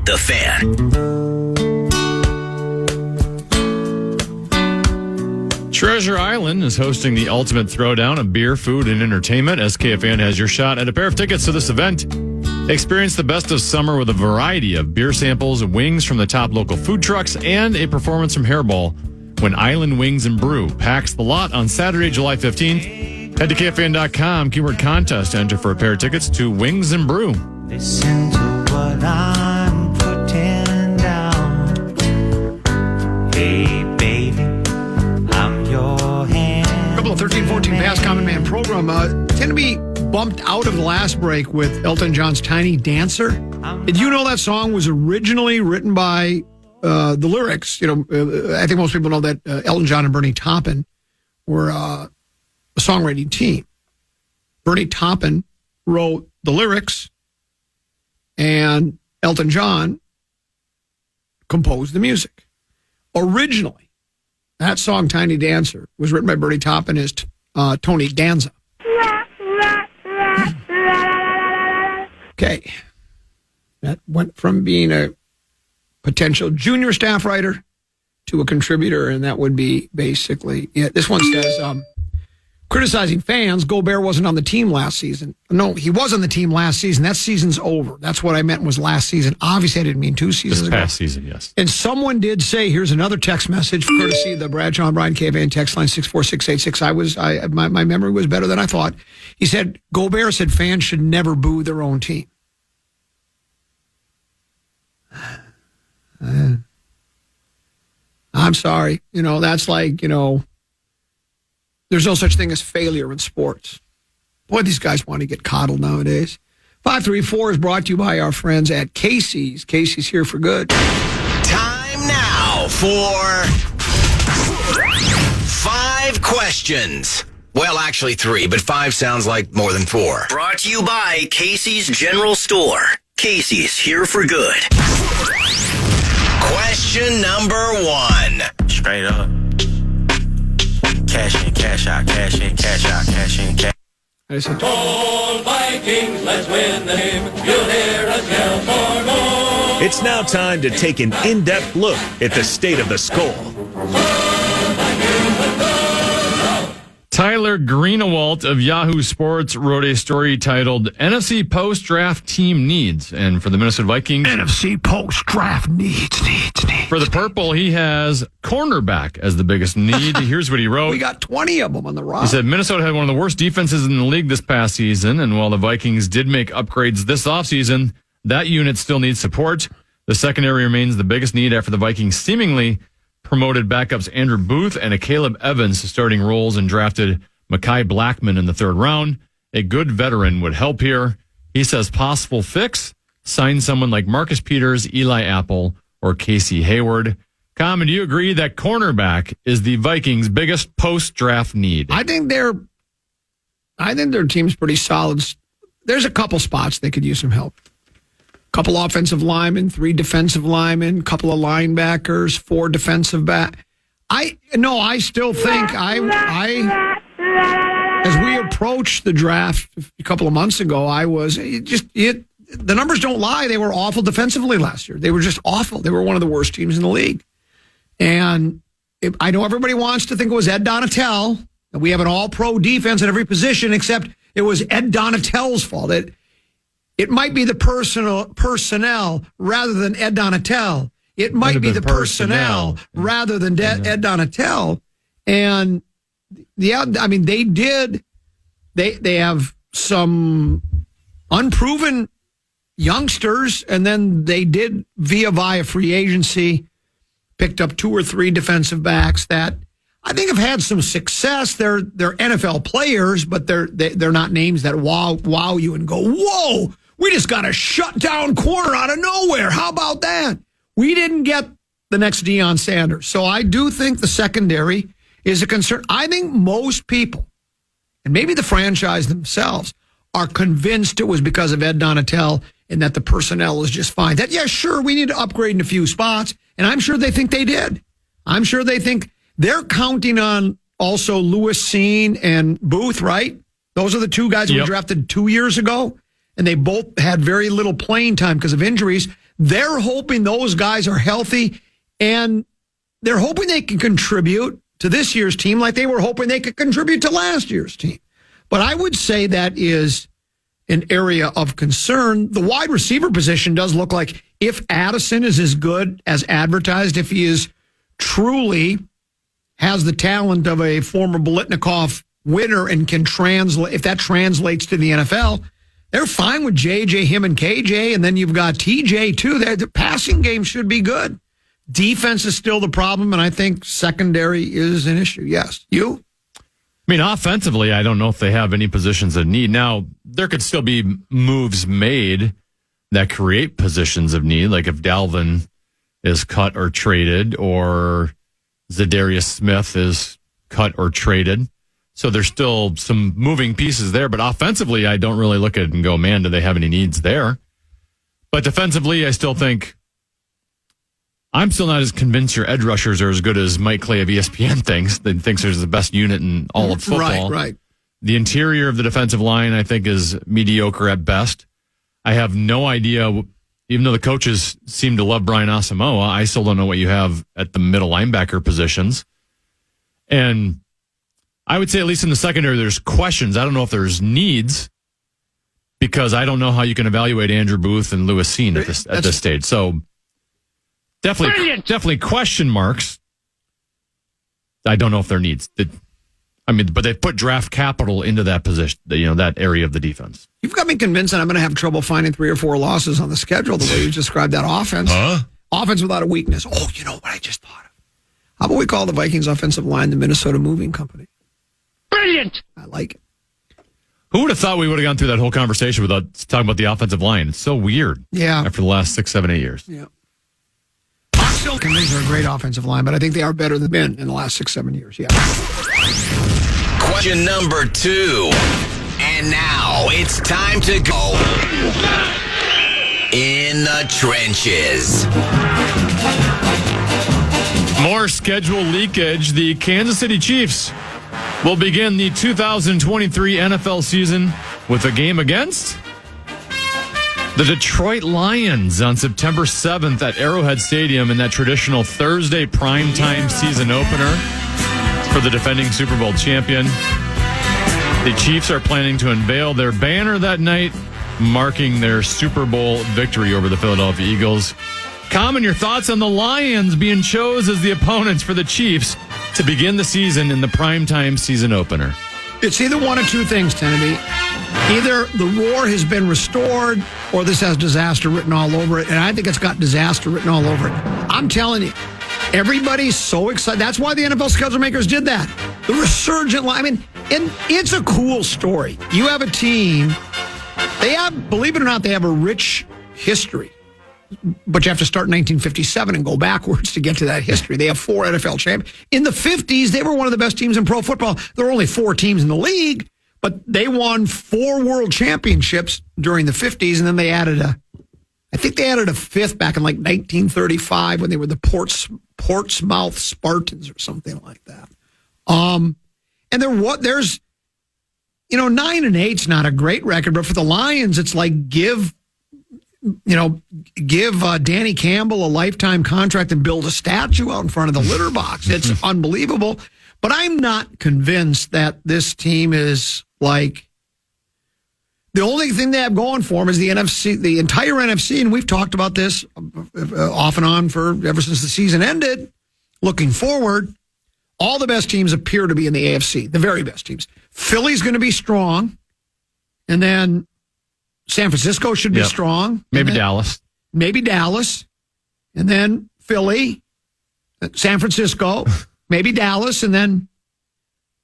The Fan. Treasure Island is hosting the ultimate throwdown of beer, food, and entertainment as KFAN has your shot at a pair of tickets to this event. Experience the best of summer with a variety of beer samples, wings from the top local food trucks, and a performance from Hairball when Island Wings and Brew packs the lot on Saturday, July 15th. Head to KFAN.com, keyword contest to enter for a pair of tickets to Wings and Brew. Listen to what I'm putting down. Hey, baby, I'm your hand. A couple of 13-14 past Common Man program tend to be bumped out of the last break with Elton John's Tiny Dancer. Did you know that song was originally written by the lyrics? You know, I think most people know that Elton John and Bernie Taupin were a songwriting team. Bernie Taupin wrote the lyrics, and Elton John composed the music. Originally, that song, Tiny Dancer, was written by Bernie Taupin as Tony Danza. Okay. That went from being a potential junior staff writer to a contributor, and that would be basically it. This one says, criticizing fans, Gobert wasn't on the team last season. No, he was on the team last season. That season's over. That's what I meant was last season. Obviously, I didn't mean 2 seasons ago. Past season, yes. And someone did say, here's another text message, courtesy of the Bradshaw and Brian KFAN text line 64686. My memory was better than I thought. He said, Gobert said fans should never boo their own team. I'm sorry. You know, that's like, you know, there's no such thing as failure in sports. Boy, these guys want to get coddled nowadays. 534 is brought to you by our friends at Casey's. Casey's here for good. Time now for 5 questions. Well, actually 3, but 5 sounds like more than 4. Brought to you by Casey's General Store. Casey's here for good. Question number 1. Straight up. Cash in, cash out, cash in, cash out, cash in, cash. I said, All Vikings, let's win the game. You'll hear us yell for more. It's now time to take an in-depth look at the state of the skull. Tyler Greenewalt of Yahoo Sports wrote a story titled NFC Post-Draft Team Needs. And for the Minnesota Vikings, NFC post-draft needs. For the Purple, he has cornerback as the biggest need. Here's what he wrote. We got 20 of them on the roster. He said, Minnesota had one of the worst defenses in the league this past season, and while the Vikings did make upgrades this offseason, that unit still needs support. The secondary remains the biggest need after the Vikings seemingly promoted backups Andrew Booth and a Caleb Evans to starting roles and drafted Mekhi Blackman in the 3rd round. A good veteran would help here. He says possible fix, sign someone like Marcus Peters, Eli Apple, or Casey Hayward. Common, do you agree that cornerback is the Vikings' biggest post-draft need? I think their team's pretty solid. There's a couple spots they could use some help. Couple offensive linemen, 3 defensive linemen, couple of linebackers, 4 defensive back. I still think as we approached the draft a couple of months ago, the numbers don't lie. They were awful defensively last year. They were just awful. They were one of the worst teams in the league. And I know everybody wants to think it was Ed Donatel. We have an all-pro defense at every position, except it was Ed Donatel's fault. It might be the personnel rather than Ed Donatel. It might be the personnel rather than Ed Donatel. And they have some unproven youngsters, and then they did via free agency picked up 2 or 3 defensive backs that I think have had some success. They're NFL players, but they're not names that wow you and go, whoa, we just got a shutdown corner out of nowhere. How about that? We didn't get the next Deion Sanders. So I do think the secondary is a concern. I think most people, and maybe the franchise themselves, are convinced it was because of Ed Donatel and that the personnel is just fine. That, yeah, sure, we need to upgrade in a few spots, and I'm sure they think they did. I'm sure they think they're counting on also Lewis Seen and Booth, right? Those are the 2 guys who were drafted 2 years ago, and they both had very little playing time because of injuries. They're hoping those guys are healthy, and they're hoping they can contribute to this year's team like they were hoping they could contribute to last year's team. But I would say that is an area of concern. The wide receiver position does look like, if Addison is as good as advertised, if he is truly has the talent of a former Biletnikoff winner and can translate, if that translates to the NFL, they're fine with JJ, him and KJ, and then you've got TJ too. The passing game should be good. Defense is still the problem, and I think secondary is an issue. Yes. You? I mean, offensively, I don't know if they have any positions of need. Now, there could still be moves made that create positions of need, like if Dalvin is cut or traded, or Zadarius Smith is cut or traded. So there's still some moving pieces there. But offensively, I don't really look at it and go, man, do they have any needs there? But defensively, I still think, I'm still not as convinced your edge rushers are as good as Mike Clay of ESPN thinks. That thinks there's the best unit in all of football. Right. The interior of the defensive line, I think, is mediocre at best. I have no idea, even though the coaches seem to love Brian Asamoah, I still don't know what you have at the middle linebacker positions. And I would say, at least in the secondary, there's questions. I don't know if there's needs, because I don't know how you can evaluate Andrew Booth and Lewis Seen at this stage. So definitely question marks. I don't know if there needs. But they put draft capital into that position, that area of the defense. You've got me convinced that I'm going to have trouble finding 3 or 4 losses on the schedule the way you described that offense. Offense without a weakness. Oh, you know what I just thought of? How about we call the Vikings offensive line the Minnesota Moving Company? Brilliant! I like it. Who would have thought we would have gone through that whole conversation without talking about the offensive line? It's so weird. Yeah. After the last 6, 7, 8 years. Yeah. I'm still convinced they're a great offensive line, but I think they are better than been in the last 6, 7 years. Yeah. Question number 2. And now it's time to go in the trenches. More schedule leakage. The Kansas City Chiefs will begin the 2023 NFL season with a game against the Detroit Lions on September 7th at Arrowhead Stadium in that traditional Thursday primetime season opener for the defending Super Bowl champion. The Chiefs are planning to unveil their banner that night, marking their Super Bowl victory over the Philadelphia Eagles. Comment your thoughts on the Lions being chosen as the opponents for the Chiefs to begin the season in the primetime season opener. It's either one of two things, Kennedy. Either the roar has been restored or this has disaster written all over it. And I think it's got disaster written all over it. I'm telling you, everybody's so excited. That's why the NFL schedule makers did that. The resurgent line. I mean, and it's a cool story. You have a team. They have, believe it or not, they have a rich history. But you have to start in 1957 and go backwards to get to that history. They have 4 NFL champions. In the 50s, they were one of the best teams in pro football. There were only 4 teams in the league, but they won 4 world championships during the 50s, and then they added I think they added a 5th back in like 1935 when they were the Portsmouth Spartans or something like that. And there's 9-8's not a great record, but for the Lions, it's like give Danny Campbell a lifetime contract and build a statue out in front of the litter box. It's unbelievable. But I'm not convinced that this team is like, the only thing they have going for them is the NFC, the entire NFC, and we've talked about this off and on ever since the season ended. Looking forward, all the best teams appear to be in the AFC, the very best teams. Philly's going to be strong, and then San Francisco should be strong. Maybe Dallas. Maybe Dallas. And then Philly, San Francisco, maybe Dallas, and then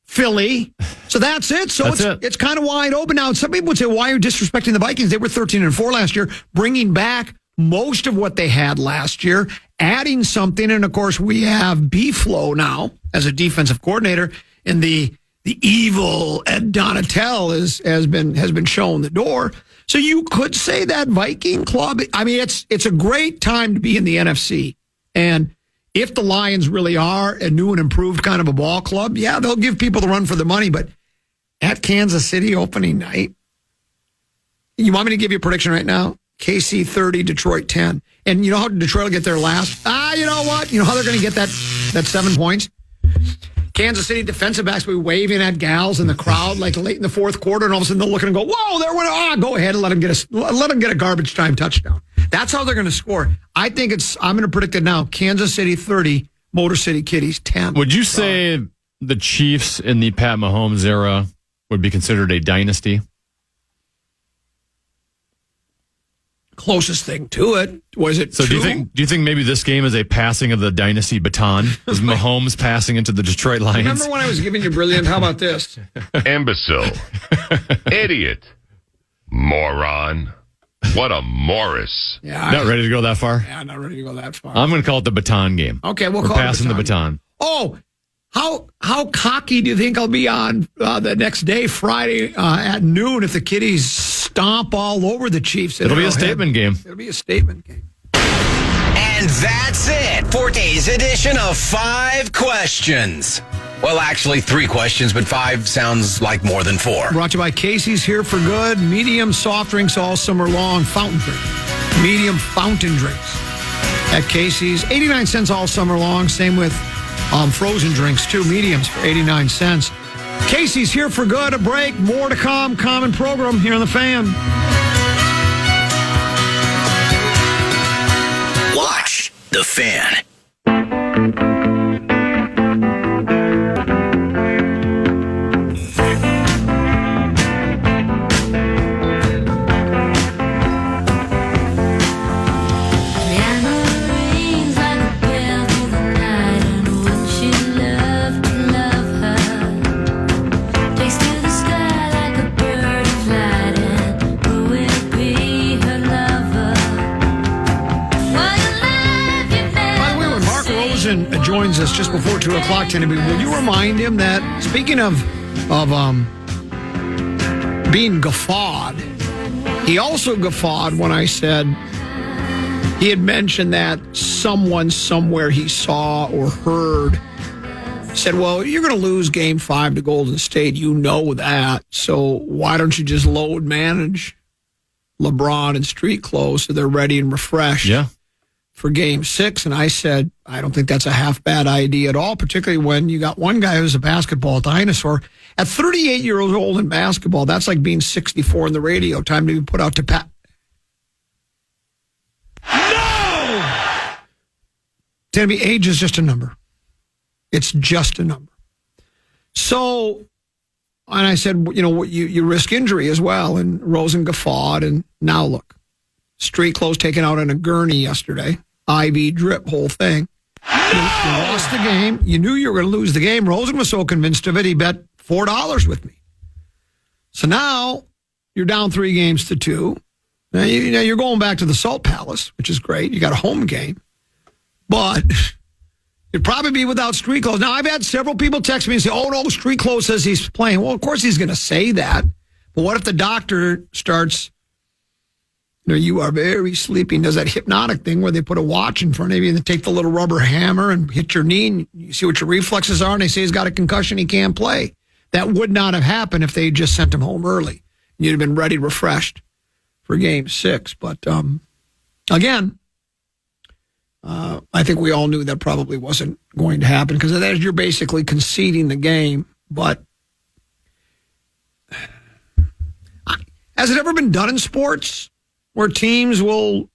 Philly. So that's it. So it's kind of wide open now. Some people would say, why are you disrespecting the Vikings? They were 13-4 last year, bringing back most of what they had last year, adding something. And, of course, we have B-Flow now as a defensive coordinator, and the evil Ed Donatel has been shown the door. So you could say that Viking club, I mean, it's a great time to be in the NFC. And if the Lions really are a new and improved kind of a ball club, yeah, they'll give people the run for the money. But at Kansas City opening night, you want me to give you a prediction right now? KC 30, Detroit 10. And you know how Detroit will get their last? You know what? You know how they're going to get that 7 points? Kansas City defensive backs will be waving at gals in the crowd like late in the fourth quarter, and all of a sudden they'll look and go, "Whoa, they're winning! Go ahead and let them get a garbage time touchdown." That's how they're going to score. I'm going to predict it now. Kansas City 30, Motor City Kitties 10. Would you say the Chiefs in the Pat Mahomes era would be considered a dynasty? Closest thing to it. Was it so? true? Do you think maybe this game is a passing of the dynasty baton? Is Mahomes passing into the Detroit Lions? Remember when I was giving you brilliant? How about this? Imbecile. Idiot. Moron. What a Morris. Yeah, not ready to go that far? Yeah, not ready to go that far. I'm going to call it the baton game. Okay, we'll We're call passing it the baton. Oh, how cocky do you think I'll be on the next day, Friday at noon, if the Kitties stomp all over the Chiefs? It'll be a statement game. It'll be a statement game. And that's it for today's edition of 5 Questions. Well, actually 3 questions, but 5 sounds like more than 4. Brought to you by Casey's Here for Good. Medium soft drinks all summer long. Fountain drink. Medium fountain drinks at Casey's. 89 cents all summer long. Same with frozen drinks, too. Mediums for 89 cents. Casey's Here for Good. A break. More to come. Common program here on The Fan. Watch The Fan. Joins us just before 2 o'clock tonight. Will you remind him that, speaking of being guffawed, he also guffawed when I said he had mentioned that someone somewhere he saw or heard said, well, you're going to lose game 5 to Golden State. You know that. So why don't you just load manage LeBron in street clothes so they're ready and refreshed? Yeah. For game 6, and I said, I don't think that's a half bad idea at all, particularly when you got one guy who's a basketball dinosaur. At 38 years old in basketball, that's like being 64 in the radio. Time to be put out to pat. No! Tammy, age is just a number. It's just a number. So, and I said, you know, you risk injury as well, and Rosen guffawed, and now look. Street clothes taken out on a gurney yesterday. IV drip, whole thing. You lost the game. You knew you were going to lose the game. Rosen was so convinced of it, he bet $4 with me. So now you're down 3 games to 2. Now you're going back to the Salt Palace, which is great. You got a home game. But you'd probably be without street clothes. Now, I've had several people text me and say, oh, no, street clothes says he's playing. Well, of course he's going to say that. But what if the doctor starts... You are very sleepy, and does that hypnotic thing where they put a watch in front of you and they take the little rubber hammer and hit your knee and you see what your reflexes are and they say he's got a concussion, he can't play. That would not have happened if they just sent him home early. You'd have been ready, refreshed for game 6. But again, I think we all knew that probably wasn't going to happen because then you're basically conceding the game. But has it ever been done in sports? Where teams will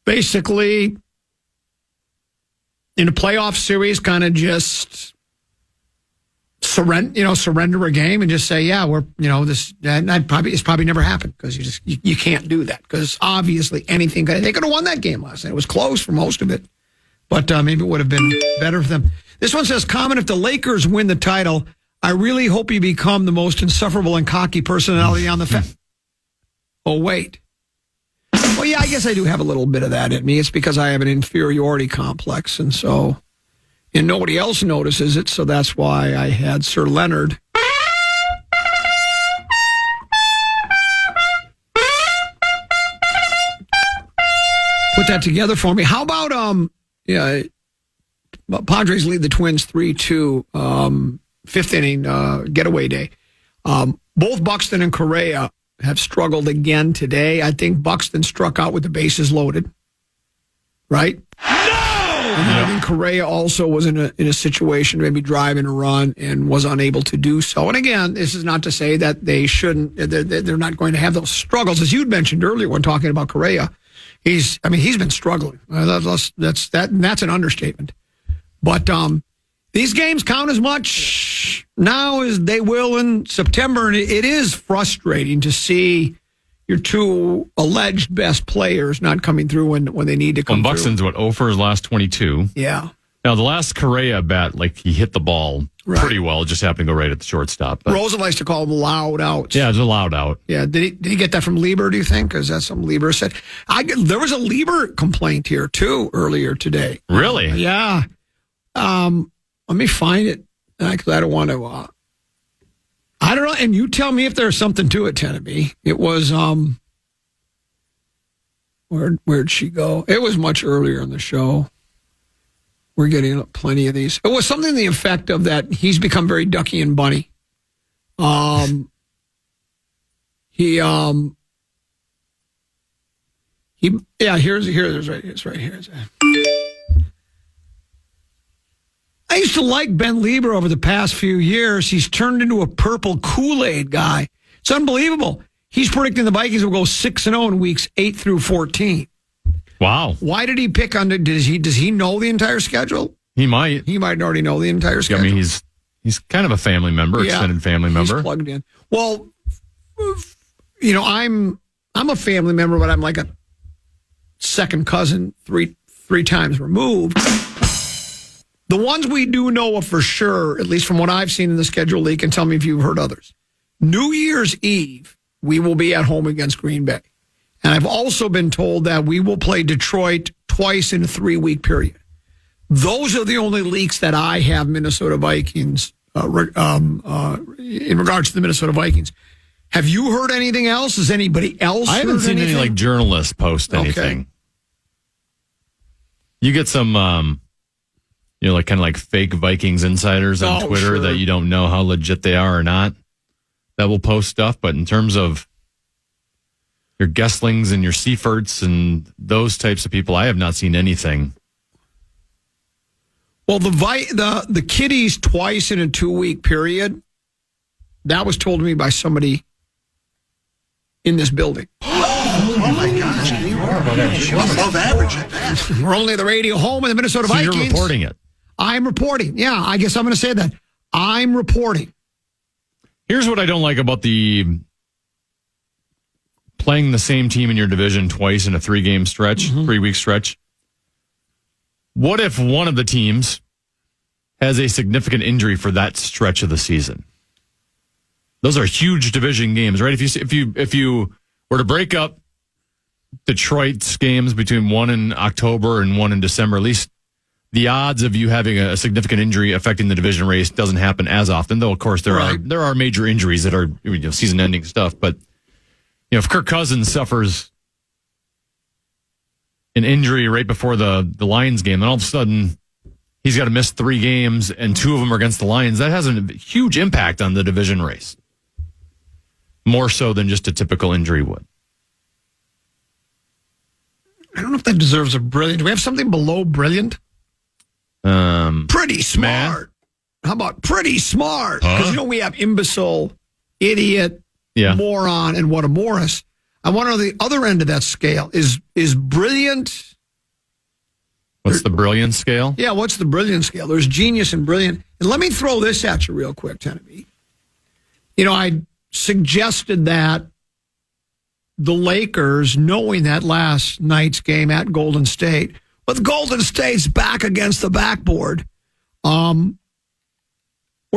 basically, in a playoff series, kind of just surrender a game and just say, yeah, it's probably never happened because you can't do that because obviously anything, they could have won that game last night. It was close for most of it, but maybe it would have been better for them. This one says, comment if the Lakers win the title, I really hope you become the most insufferable and cocky personality on the Oh, wait. Well, yeah, I guess I do have a little bit of that in me. It's because I have an inferiority complex, and nobody else notices it, so that's why I had Sir Leonard. Put that together for me. How about, Padres lead the Twins 3-2, 5th inning, getaway day. Both Buxton and Correa have struggled again today. I think Buxton struck out with the bases loaded, right? And I think Correa also was in a situation, maybe driving a run, and was unable to do so. And again, this is not to say that they shouldn't. They're not going to have those struggles, as you'd mentioned earlier when talking about Correa. He's been struggling. That's an understatement. But these games count as much now as they will in September, and it is frustrating to see your two alleged best players not coming through when they need to come through. Buxton's 0 for his last 22. Yeah. Now, the last Correa bat, he hit the ball pretty well. It just happened to go right at the shortstop. But. Rosen likes to call them loud outs. Yeah, it's a loud out. Yeah. Did he get that from Lieber, do you think? Because that's something Lieber said. There was a Lieber complaint here, too, earlier today. Really? Yeah. Let me find it, because I don't want to... I don't know, and you tell me if there's something to it, Tenneby. It was, where'd she go? It was much earlier in the show. We're getting plenty of these. It was something to the effect of that he's become very Ducky and Bunny. Here's right here. I used to like Ben Lieber over the past few years. He's turned into a purple Kool-Aid guy. It's unbelievable. He's predicting the Vikings will go 6-0 in weeks 8 through 14. Wow. Why did he pick on it? Does he know the entire schedule? He might. He might already know the entire schedule. I mean, he's kind of a family member, extended family member. He's plugged in. Well, I'm a family member, but I'm like a second cousin, three times removed. The ones we do know of for sure, at least from what I've seen in the schedule leak, and tell me if you've heard others. New Year's Eve, we will be at home against Green Bay. And I've also been told that we will play Detroit twice in a 3-week period. Those are the only leaks that I have Minnesota Vikings in regards to the Minnesota Vikings. Have you heard anything else? Has anybody else I haven't seen anything? any journalists post anything. Okay. You get some... kind of fake Vikings insiders on Twitter sure. that you don't know how legit they are or not that will post stuff. But in terms of your Gesslings and your Seiferts and those types of people, I have not seen anything. Well, the Kitties twice in a 2-week period, that was told to me by somebody in this building. Oh my gosh, you are above average at that. We're only the radio home of the Minnesota Vikings. You're reporting it. I'm reporting. Yeah, I guess I'm going to say that. I'm reporting. Here's what I don't like about the playing the same team in your division twice in a 3-game stretch, 3-week stretch. What if one of the teams has a significant injury for that stretch of the season? Those are huge division games, right? If you were to break up Detroit's games between one in October and one in December, at least the odds of you having a significant injury affecting the division race doesn't happen as often, though, of course, there are major injuries that are season-ending stuff. But if Kirk Cousins suffers an injury right before the Lions game, then all of a sudden he's got to miss 3 games, and 2 of them are against the Lions. That has a huge impact on the division race, more so than just a typical injury would. I don't know if that deserves a brilliant. Do we have something below brilliant? Pretty smart. How about pretty smart? Because we have imbecile, idiot, moron, and what a Morris. I wonder on the other end of that scale is brilliant. What's the brilliant scale? Yeah, what's the brilliant scale? There's genius and brilliant. And let me throw this at you real quick, Tenneby. I suggested that the Lakers, knowing that last night's game at Golden State, with Golden State's back against the backboard, we're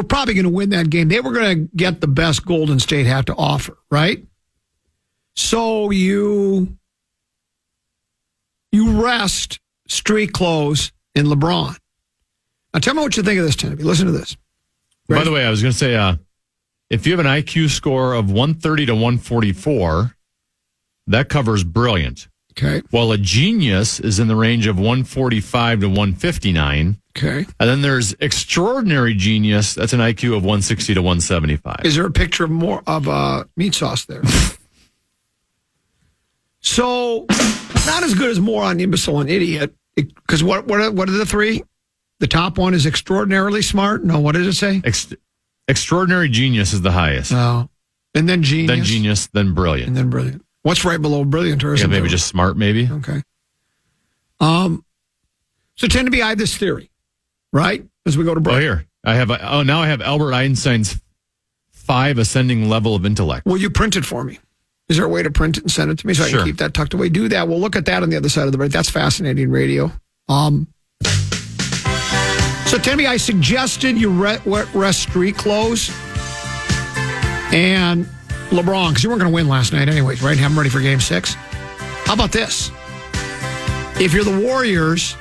probably going to win that game. They were going to get the best Golden State had to offer, right? So you rest street clothes in LeBron. Now tell me what you think of this, Tenneby. Listen to this. By the way, I was going to say, if you have an IQ score of 130 to 144, that covers brilliant. Okay. While a genius is in the range of 145 to 159. Okay. And then there's extraordinary genius. That's an IQ of 160 to 175. Is there a picture of more of meat sauce there? So, not as good as moron, imbecile, and idiot. Because what are the three? The top one is extraordinarily smart. No, what did it say? Extraordinary genius is the highest. No. And then genius. Then genius, then brilliant. And then brilliant. What's right below brilliant? Or yeah, maybe just smart, maybe. Okay. So tend to be I have this theory, right? As we go to break. Oh, here. Now I have Albert Einstein's 5 ascending level of intellect. Will you print it for me? Is there a way to print it and send it to me so I can keep that tucked away? Do that. We'll look at that on the other side of the break. That's fascinating radio. So, Timmy, I suggested you rest street clothes and LeBron, because you weren't going to win last night anyways, right? Have them ready for Game 6. How about this? If you're the Warriors,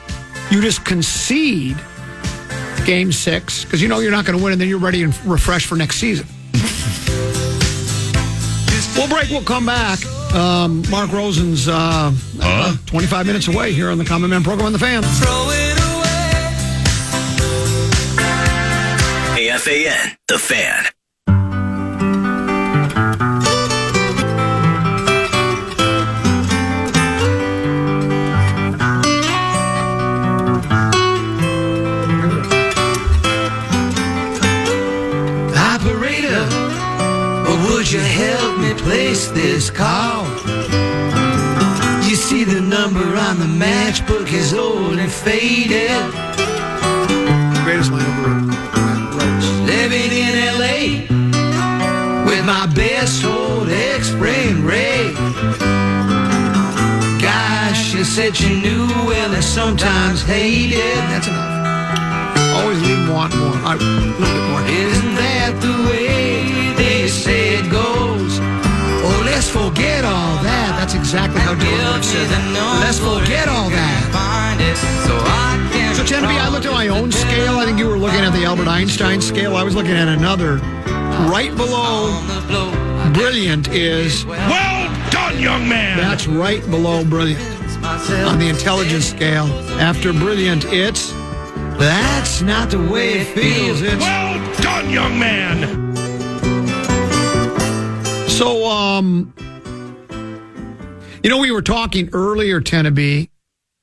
you just concede Game 6, because you know you're not going to win, and then you're ready and refreshed for next season. We'll break. We'll come back. Mark Rosen's 25 minutes away here on the Common Man program on The Fan. KFAN, The Fan. Operator, would you help me place this call? You see the number on the matchbook is old and faded. Greatest line ever. Living in L.A. with my best old ex-friend Ray. Gosh, you said you knew well and sometimes hated. That's enough. Always leave them wanting more. A little bit more. Isn't that the way they say it goes? Oh, let's forget all that. That's exactly how Dylan would say that. Let's forget all that. So, Genevieve, I looked at my own scale. I think you were looking at the Albert Einstein scale. I was looking at another. Right below brilliant is... Well done, young man. That's right below brilliant. On the intelligence scale. After brilliant, it's... That's not the way it feels. It's... Well done, young man. So, we were talking earlier, Tenneby.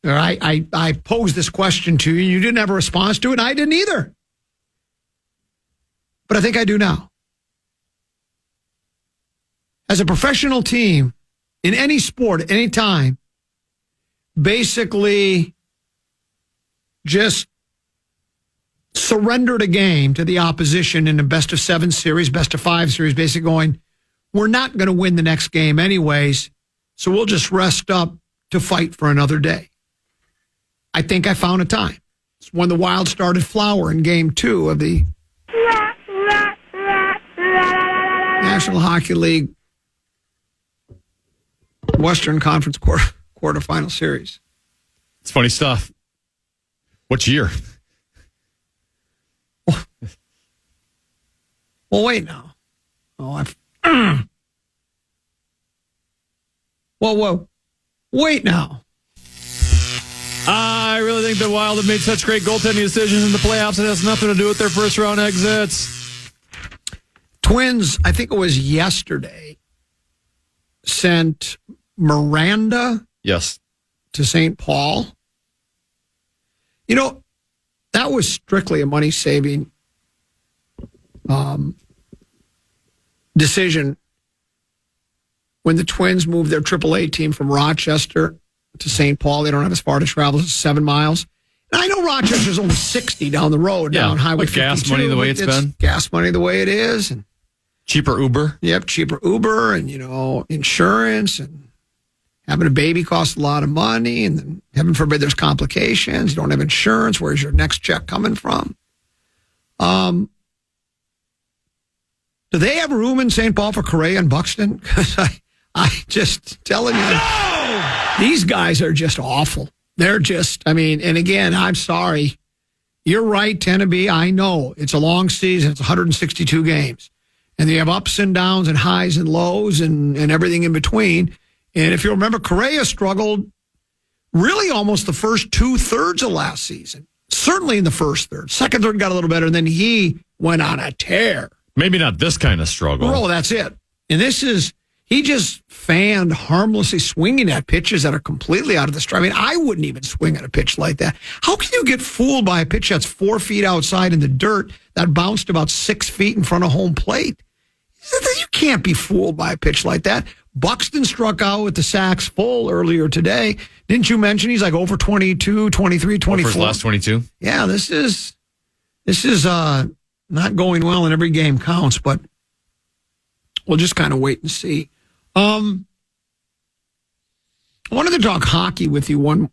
I posed this question to you. You didn't have a response to it, and I didn't either. But I think I do now. As a professional team, in any sport, at any time, basically just surrendered a game to the opposition in a best-of-7 series, best-of-5 series, basically going, we're not going to win the next game anyways, so we'll just rest up to fight for another day. I think I found a time. It's when the Wild started Flower in Game 2 of the National Hockey League Western Conference quarterfinal series. It's funny stuff. Which year? Well, wait now. Whoa. Wait now. I really think the Wild have made such great goaltending decisions in the playoffs. It has nothing to do with their first round exits. Twins, I think it was yesterday, sent Miranda Yes. to St. Paul. That was strictly a money-saving decision when the Twins moved their AAA team from Rochester to St. Paul. They don't have as far to travel, it's 7 miles. And I know Rochester's only 60 down the road, down Highway 52. Gas money the way it's been. Gas money the way it is. And Cheaper Uber. Yep, cheaper Uber and, insurance, and having a baby costs a lot of money, and then heaven forbid there's complications. You don't have insurance. Where's your next check coming from? Do they have room in St. Paul for Correa and Buxton? Because I just telling you, these guys are just awful. They're just, and again, I'm sorry. You're right, Tenneby. I know it's a long season. It's 162 games. And they have ups and downs and highs and lows and everything in between. And if you remember, Correa struggled really almost the first 2/3 of last season. Certainly in the first third. Second third got a little better, and then he went on a tear. Maybe not this kind of struggle. Oh, that's it. And he he just fanned harmlessly, swinging at pitches that are completely out of the strike. I mean, I wouldn't even swing at a pitch like that. How can you get fooled by a pitch that's 4 feet outside in the dirt that bounced about 6 feet in front of home plate? You can't be fooled by a pitch like that. Buxton struck out with the sacks full earlier today. Didn't you mention he's like over 22, 23, 24? For his last 22? Yeah, this is not going well, and every game counts, but we'll just kind of wait and see. I wanted to talk hockey with you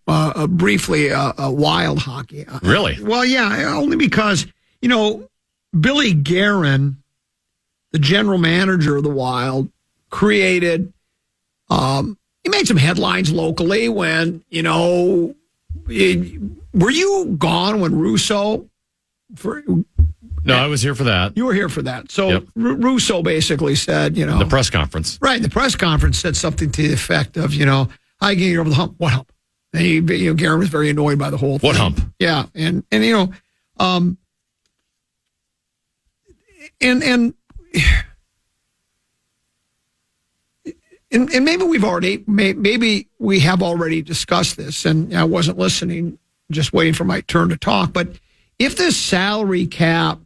briefly, wild hockey. Really? Well, yeah, only because, Billy Guerin, the general manager of the Wild, created, he made some headlines locally when, were you gone when Russo? No, I was here for that. You were here for that. So Yep. Russo basically said, The press conference. Right, the press conference said something to the effect of, I get over the hump. What hump? And Guerin was very annoyed by the whole thing. What hump? Yeah, and maybe we have already discussed this, and I wasn't listening, just waiting for my turn to talk. But if this salary cap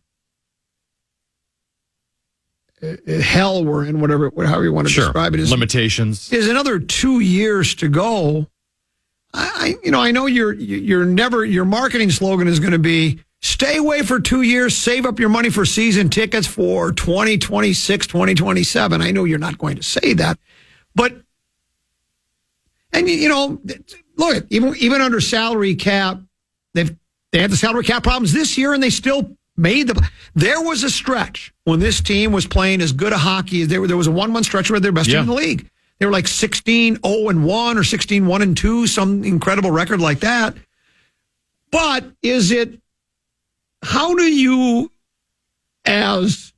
hell we're in, however you want to describe it, limitations, is another 2 years to go. I know your marketing slogan is going to be stay away for 2 years, save up your money for season tickets for 2026, 2027. I know you're not going to say that, but, and look, even under salary cap, they had the salary cap problems this year, and they still made there was a stretch when this team was playing as good a hockey as there was a 1-month stretch where they're best team in the league. They were like 16-0-1 or 16-1-2, some incredible record like that. But how do you, as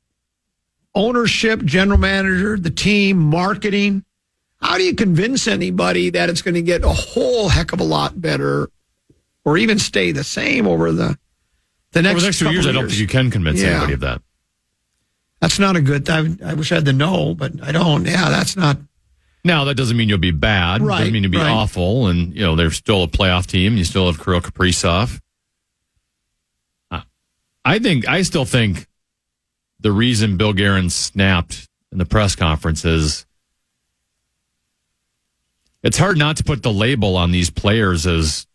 ownership, general manager, the team, marketing, how do you convince anybody that it's going to get a whole heck of a lot better or even stay the same over the next 2 years? I don't think you can convince anybody of that. That's not a good, I wish I had the no, but I don't. Yeah, that's not. Now, that doesn't mean you'll be bad. Right, doesn't mean you'll be awful. And, they're still a playoff team. You still have Kirill Kaprizov. I still think the reason Bill Guerin snapped in the press conference is it's hard not to put the label on these players as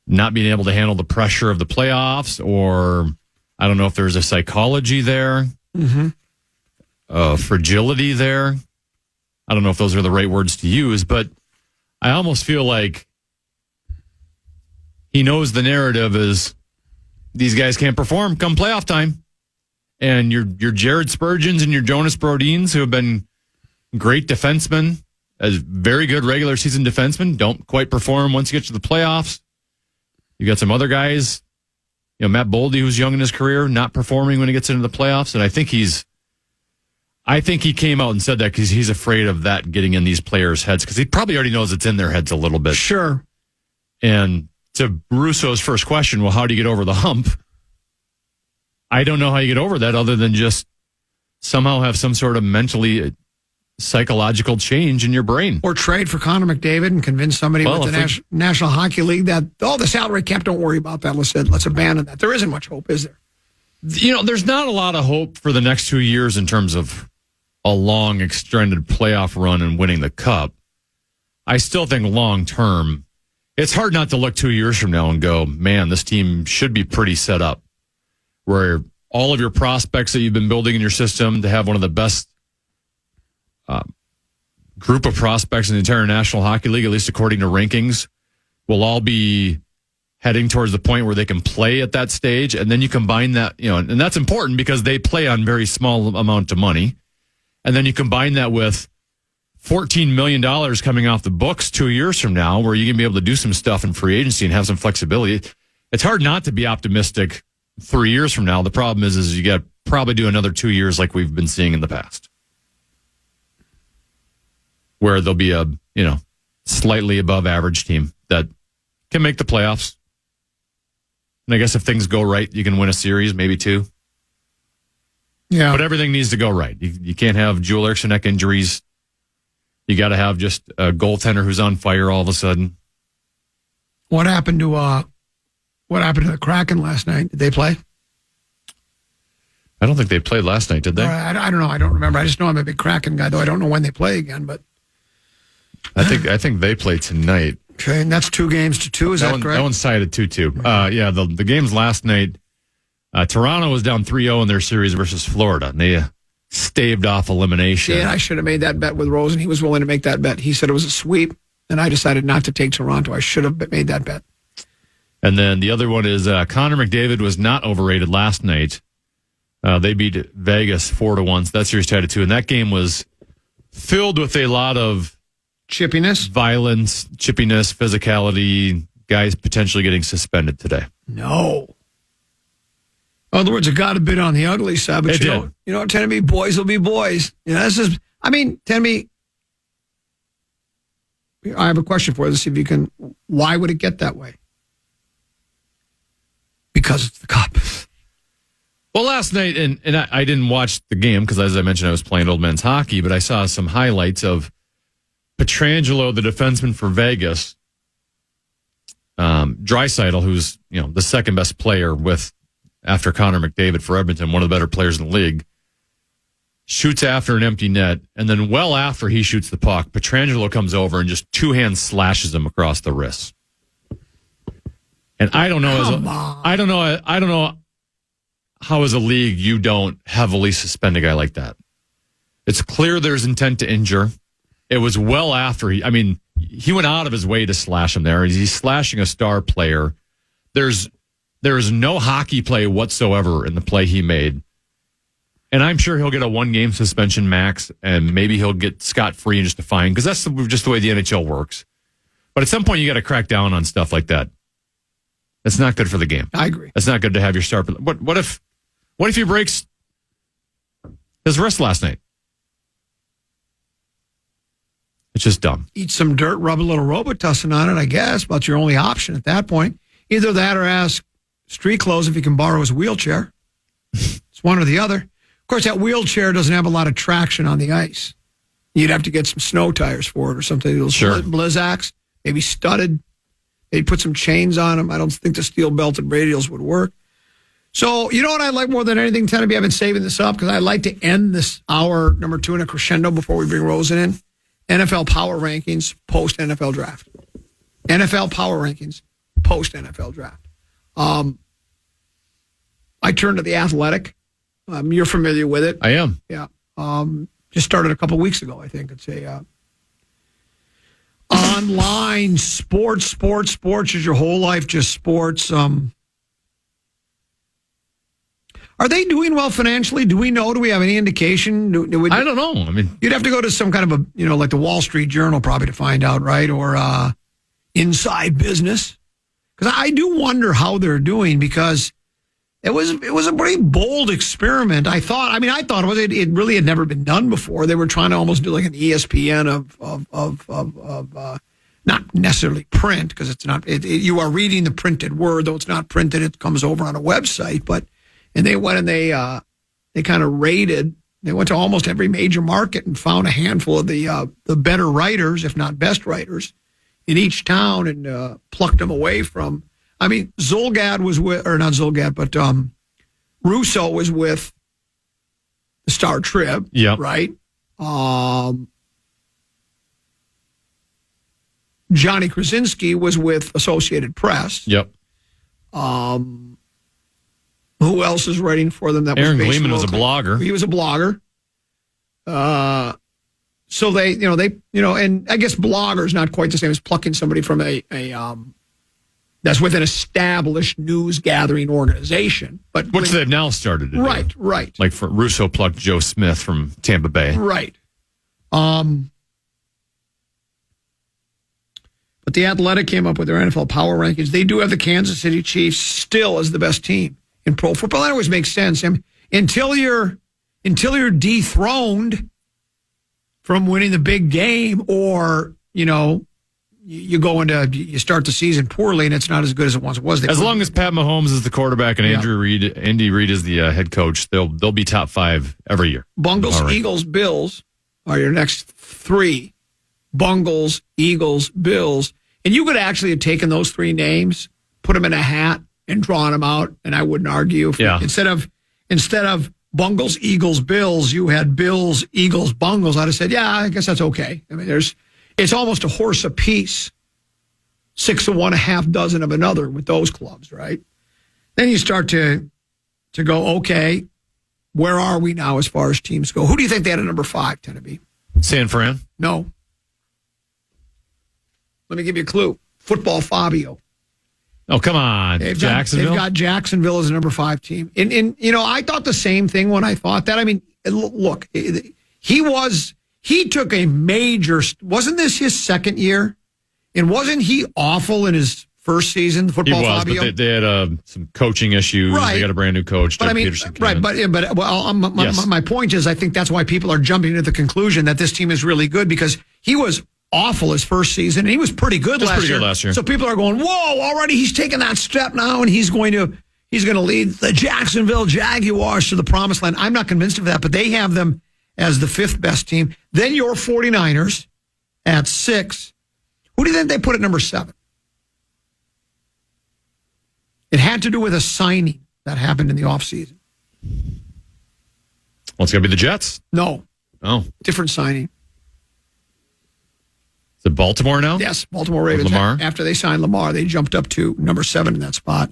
not being able to handle the pressure of the playoffs, or I don't know if there's a psychology there, fragility there. I don't know if those are the right words to use, but I almost feel like he knows the narrative is these guys can't perform come playoff time. And your Jared Spurgeons and your Jonas Brodins, who have been great defensemen, as very good regular season defensemen, don't quite perform once you get to the playoffs. You got some other guys, Matt Boldy, who's young in his career, not performing when he gets into the playoffs. And I think he came out and said that because he's afraid of that getting in these players' heads, because he probably already knows it's in their heads a little bit. Sure. And to Russo's first question, well, how do you get over the hump? I don't know how you get over that other than just somehow have some sort of mentally psychological change in your brain. Or trade for Connor McDavid and convince somebody with the National Hockey League that, the salary cap, don't worry about that. Let's abandon that. There isn't much hope, is there? There's not a lot of hope for the next 2 years in terms of a long, extended playoff run and winning the cup. I still think long term, it's hard not to look 2 years from now and go, man, this team should be pretty set up, where all of your prospects that you've been building in your system to have one of the best group of prospects in the entire National Hockey League, at least according to rankings, will all be heading towards the point where they can play at that stage. And then you combine that, and that's important because they play on very small amount of money. And then you combine that with $14 million coming off the books 2 years from now, where you can be able to do some stuff in free agency and have some flexibility. It's hard not to be optimistic 3 years from now. The problem is you got to probably do another 2 years like we've been seeing in the past, where there'll be a, slightly above average team that can make the playoffs. And I guess if things go right, you can win a series, maybe two. Yeah. But everything needs to go right. You can't have Joel Eriksson neck injuries You got to have just a goaltender who's on fire all of a sudden. What happened to the Kraken last night? Did they play? I don't think they played last night, did they? I don't know. I don't remember. I just know I'm a big Kraken guy, though I don't know when they play again. But I think they play tonight. Okay, and that's 2-2. Is that correct? That one's tied at 2-2. Yeah, the games last night, Toronto was down 3-0 in their series versus Florida, and they staved off elimination. Yeah, I should have made that bet with Rosen. He was willing to make that bet. He said it was a sweep, and I decided not to take Toronto. I should have made that bet. And then the other one is Connor McDavid was not overrated last night. They beat Vegas 4-1. So that series tied at 2, and that game was filled with a lot of chippiness, violence, chippiness, physicality. Guys potentially getting suspended today. No. In other words, it got a bit on the ugly side, but you know, tend to be boys will be boys. You know, I have a question for you. Let's see if you can. Why would it get that way? Because it's the Cup. Well, last night, and I didn't watch the game because, as I mentioned, I was playing old men's hockey, but I saw some highlights of Pietrangelo, the defenseman for Vegas, Draisaitl, who's the second best player after Connor McDavid for Edmonton, one of the better players in the league, shoots after an empty net, and then well after he shoots the puck, Pietrangelo comes over and just two-hand slashes him across the wrist. And I don't know how as a league you don't heavily suspend a guy like that. It's clear there's intent to injure. It was well after he went out of his way to slash him there. He's slashing a star player. There is no hockey play whatsoever in the play he made. And I'm sure he'll get a 1-game suspension max, and maybe he'll get scot-free and just a fine, because that's just the way the NHL works. But at some point, you got to crack down on stuff like that. That's not good for the game. I agree. That's not good to have your star. What if he breaks his wrist last night? It's just dumb. Eat some dirt, rub a little Robitussin on it, I guess. But your only option at that point. Either that or ask street clothes if he can borrow his wheelchair. It's one or the other. Of course, that wheelchair doesn't have a lot of traction on the ice. You'd have to get some snow tires for it or something. Those Blizzaks, maybe studded. Maybe put some chains on them. I don't think the steel belted radials would work. So, you know what I like more than anything, Teneby? I've been saving this up because I like to end this hour number 2 in a crescendo before we bring Rosen in. NFL Power Rankings post-NFL Draft. NFL Power Rankings post-NFL Draft. I turned to The Athletic. You're familiar with it. I am. Yeah. Just started a couple weeks ago, I think. It's a online sports. Is your whole life just sports? Are they doing well financially? Do we know? Do we have any indication? I don't know. You'd have to go to some kind of like the Wall Street Journal probably to find out, right? Or Inside Business. Because I do wonder how they're doing, because it was a pretty bold experiment. I thought it really had never been done before. They were trying to almost do like an ESPN of not necessarily print, because it's not. You are reading the printed word, though it's not printed. It comes over on a website, and they went and they kind of rated. They went to almost every major market and found a handful of the better writers, if not best writers, in each town, and plucked them away from. Zulgad was with, or not Zulgad, but Russo was with the Star Trib, right? Johnny Krasinski was with Associated Press. Yep. Who else is writing for them? Aaron Gleeman was a blogger. He was a blogger. So they, and I guess blogger is not quite the same as plucking somebody from a that's with an established news gathering organization, but which they've now started to do. Right. Like for Russo plucked Joe Smith from Tampa Bay. Right. But the Athletic came up with their NFL Power Rankings. They do have the Kansas City Chiefs still as the best team in pro football. That always makes sense. Until you're dethroned from winning the big game, or you start the season poorly and it's not as good as it once was. As long as Pat Mahomes is the quarterback and Andy Reid is the head coach, they'll be top 5 every year. Bungles, Eagles, Bills are your next 3. Bungles, Eagles, Bills. And you could actually have taken those three names, put them in a hat, and drawn them out, and I wouldn't argue. Instead of Bungles, Eagles, Bills, you had Bills, Eagles, Bungles. I'd have said, yeah, I guess that's okay. I mean, it's almost a horse apiece, 6 of one, a half dozen of another with those clubs, right? Then you start to go, okay, where are we now as far as teams go? Who do you think they had at number 5, Tennessee? San Fran? No. Let me give you a clue. Football Fabio. Oh, come on. Jacksonville? They've got Jacksonville as a number 5 team. And I thought the same thing when I thought that. I mean, look, he took a major, wasn't this his second year? And wasn't he awful in his first season, the Football Fabio? But they had some coaching issues. Right. They got a brand new coach, Jeff Peterson. Right, my point is I think that's why people are jumping to the conclusion that this team is really good because he was awful his first season, and he was pretty good last year. So people are going, whoa, already he's taking that step now, and he's going to lead the Jacksonville Jaguars to the promised land. I'm not convinced of that, but they have them as the 5th best team. Then your 49ers at 6. Who do you think they put at number 7? It had to do with a signing that happened in the offseason. Well, it's going to be the Jets. No. Oh. Different signing. Is it Baltimore now? Yes, Baltimore Ravens. Lamar? After they signed Lamar, they jumped up to number 7 in that spot.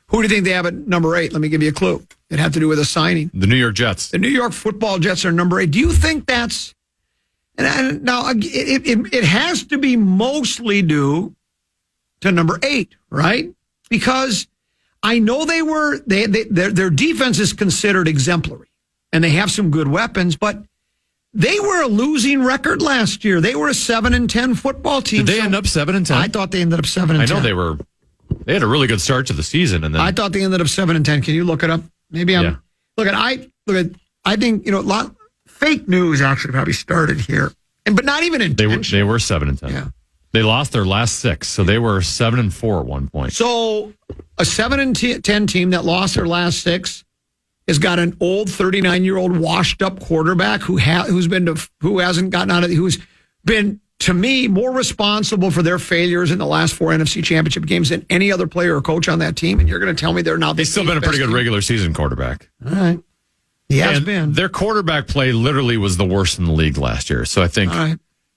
Who do you think they have at number 8? Let me give you a clue. It had to do with a signing. The New York Jets. The New York Football Jets are number 8. Do you think that's... And now, it has to be mostly due to number 8, right? Because I know their defense is considered exemplary, and they have some good weapons, but they were a losing record last year. They were a 7-10 football team. Did they end up 7-10? I thought they ended up 7-10. I know they had a really good start to the season, and then I thought they ended up 7-10. Can you look it up? Maybe I'm I think fake news actually probably started here, but not even intentional. They were 7-10. Yeah. They lost their last 6, so they were 7-4 at one point. So a 7-10 team that lost their last 6 has got an old 39-year-old washed-up quarterback who's been, to me, more responsible for their failures in the last 4 NFC Championship games than any other player or coach on that team. And you're going to tell me they're not. He's still been a pretty good regular season quarterback. All right, he has been. Their quarterback play literally was the worst in the league last year. So I think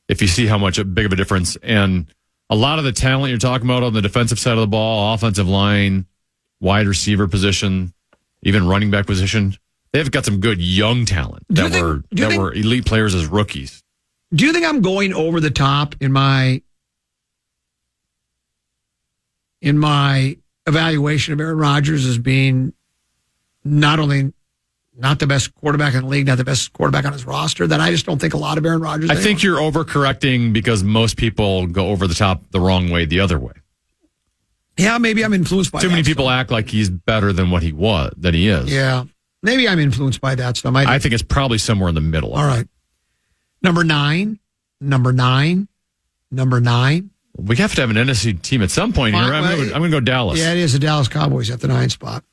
if you see how big of a difference, and a lot of the talent you're talking about on the defensive side of the ball, offensive line, wide receiver position, even running back position, they've got some good young talent that were elite players as rookies. Do you think I'm going over the top in my evaluation of Aaron Rodgers as being not only not the best quarterback in the league, not the best quarterback on his roster, that I just don't think a lot of Aaron Rodgers. I think you're overcorrecting because most people go over the top the wrong way, the other way. Yeah, maybe I'm influenced by that. Too many people act like he's better than what he is. Yeah, maybe I'm influenced by that stuff. I think it's probably somewhere in the middle. All right. Number nine. We have to have an NFC team at some point here. I'm going to go Dallas. Yeah, it is the Dallas Cowboys at the 9 spot.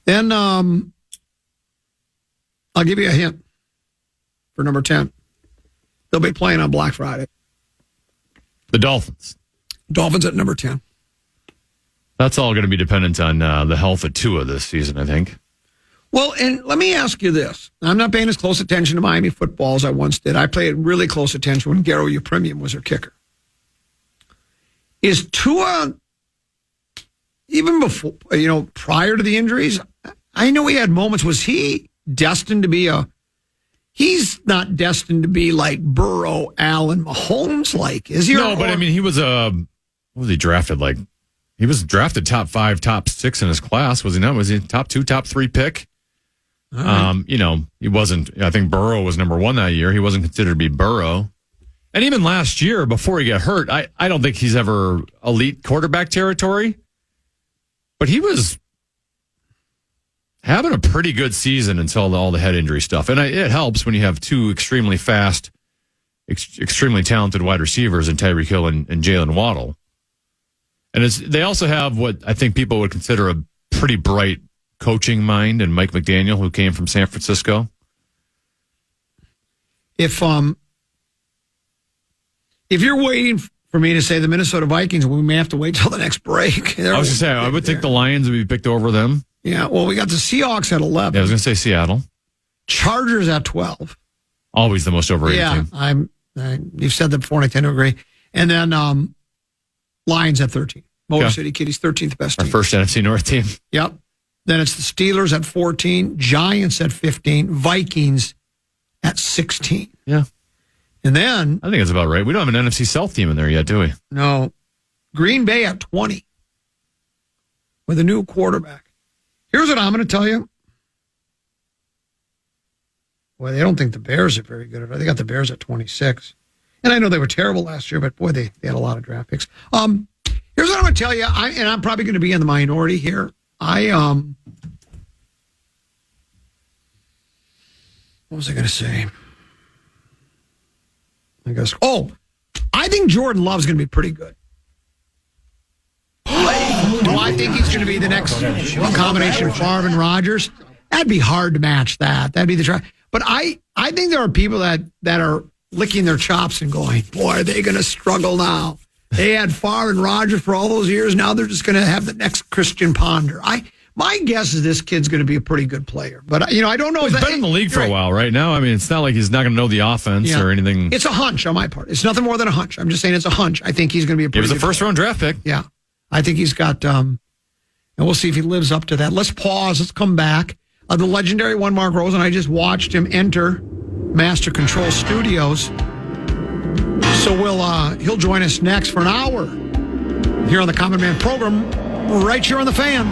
Then I'll give you a hint for number 10. They'll be playing on Black Friday. The Dolphins. Dolphins at number 10. That's all going to be dependent on the health of Tua this season, I think. Well, and let me ask you this. I'm not paying as close attention to Miami football as I once did. I paid really close attention when Garo Upremian was their kicker. Is Tua, even before, prior to the injuries, I know he had moments. Was he destined to be he's not destined to be like Burrow, Allen, Mahomes, like, is he? No, but I mean, he was what was he drafted like? He was drafted top 5, top 6 in his class, was he not? Was he top 2, top 3 pick? Right. He wasn't. I think Burrow was number 1 that year. He wasn't considered to be Burrow. And even last year, before he got hurt, I don't think he's ever elite quarterback territory. But he was having a pretty good season until all the head injury stuff. And it helps when you have 2 extremely fast, extremely talented wide receivers in Tyreek Hill and Jalen Waddle. And they also have what I think people would consider a pretty bright coaching mind in Mike McDaniel, who came from San Francisco. If If you're waiting for me to say the Minnesota Vikings, we may have to wait till the next break. I was going to say, I would think the Lions would be picked over them. Yeah, well, we got the Seahawks at 11. Yeah, I was going to say Seattle. Chargers at 12. Always the most overrated team. You've said that before, and I tend to agree. And then Lions at 13. Motor City Kitties, 13th best team. Our first NFC North team. Yep. Then it's the Steelers at 14, Giants at 15, Vikings at 16. Yeah. And then... I think that's about right. We don't have an NFC South team in there yet, do we? No. Green Bay at 20 with a new quarterback. Here's what I'm going to tell you. Boy, they don't think the Bears are very good. They got the Bears at 26. And I know they were terrible last year, but boy, they had a lot of draft picks. Here's what I'm going to tell you, and I'm probably going to be in the minority here. What was I going to say? I think Jordan Love's going to be pretty good. Do I think he's going to be the next combination of Favre and Rodgers? That'd be hard to match that. That'd be the try. But I think there are people that are licking their chops and going, boy, are they going to struggle now? They had Favre and Rodgers for all those years. Now they're just going to have the next Christian Ponder. My guess is this kid's going to be a pretty good player. But, I don't know. He's been in the league for a while right now. I mean, it's not like he's not going to know the offense or anything. It's a hunch on my part. It's nothing more than a hunch. I'm just saying it's a hunch. I think he's going to be a pretty good player. He was a first-round draft pick. Yeah. I think he's got, and we'll see if he lives up to that. Let's pause. Let's come back. The legendary one, Mark Rosen, I just watched him enter Master Control Studios. So he'll join us next for an hour here on the Common Man program, right here on the Fan.